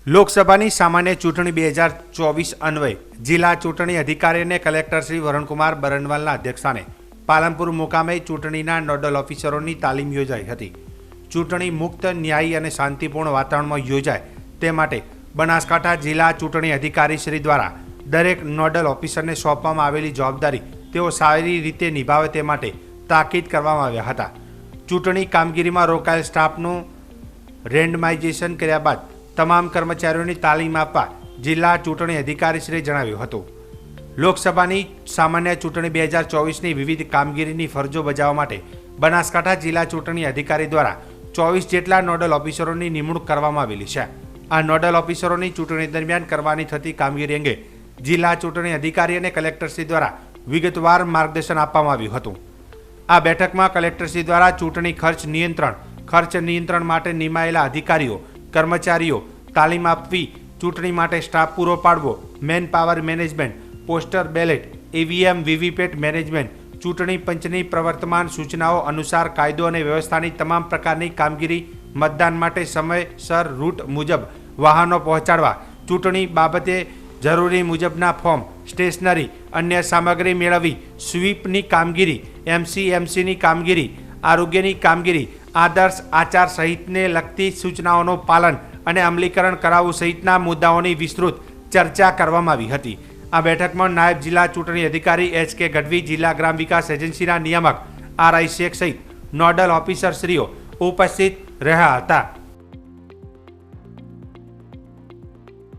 લોકસભાની સામાન્ય ચૂંટણી 2024 અન્વયે જિલ્લા ચૂંટણી અધિકારી અને કલેક્ટર શ્રી વરુણકુમાર બરનવાલના અધ્યક્ષસ્થાને પાલનપુર મુકામે ચૂંટણીના નોડલ ઓફિસરોની તાલીમ યોજાઈ હતી. ચૂંટણી મુક્ત, ન્યાયી અને શાંતિપૂર્ણ વાતાવરણમાં યોજાય તે માટે બનાસકાંઠા જિલ્લા ચૂંટણી અધિકારી શ્રી દ્વારા દરેક નોડલ ઓફિસરને સોંપવામાં આવેલી જવાબદારી તેઓ સારી રીતે નિભાવે તે માટે તાકીદ કરવામાં આવ્યા હતા. ચૂંટણી કામગીરીમાં રોકાયેલ સ્ટાફનું રેન્ડમાઇઝેશન કર્યા બાદ તમામ કર્મચારીઓની તાલીમ આપવા જિલ્લા ચૂંટણી અધિકારીશ્રીએ જણાવ્યું હતું. લોકસભાની સામાન્ય ચૂંટણી 2024ની વિવિધ કામગીરીની ફરજો બજાવવા માટે બનાસકાંઠા જિલ્લા ચૂંટણી અધિકારી દ્વારા 24 જેટલા નોડલ ઓફિસરોની નિમણૂક કરવામાં આવેલી છે. આ નોડલ ઓફિસરોની ચૂંટણી દરમિયાન કરવાની થતી કામગીરી અંગે જિલ્લા ચૂંટણી અધિકારી અને કલેક્ટરશ્રી દ્વારા વિગતવાર માર્ગદર્શન આપવામાં આવ્યું હતું. આ બેઠકમાં કલેક્ટરશ્રી દ્વારા ચૂંટણી ખર્ચ નિયંત્રણ માટે નિમાયેલા અધિકારીઓ, કર્મચારીઓ, તાલીમ આપવી, ચૂંટણી માટે સ્ટાફ પૂરો પાડવો, man power management, poster ballot, EVM VVPAT management, ચૂંટણી પંચની પ્રવર્તમાન સૂચનાઓ અનુસાર કાયદો અને વ્યવસ્થાની તમામ પ્રકારની કામગીરી, મતદાન માટે સમયસર રૂટ મુજબ વાહનો પહોંચાડવા, ચૂંટણી બાબતે જરૂરી મુજબના ફોર્મ, સ્ટેશનરી, અન્ય સામગ્રી મેળવવી, સ્વીપની કામગીરી, એમસીએમસીની કામગીરી, આરોગ્યની કામગીરી, આદર્શ આચાર સહિતને લગતી સૂચનાઓનું પાલન અને અમલીકરણ કરાવવું સહિતના મુદ્દાઓની વિસ્તૃત ચર્ચા કરવામાં આવી હતી. આ બેઠકમાં નાયબ જિલ્લા ચૂંટણી અધિકારી એચ.કે. ગઢવી, જિલ્લા ગ્રામ વિકાસ એજન્સીના નિયામક આર.આઈ. શેખ સહિત નોડલ ઓફિસરશ્રીઓ ઉપસ્થિત રહ્યા હતા.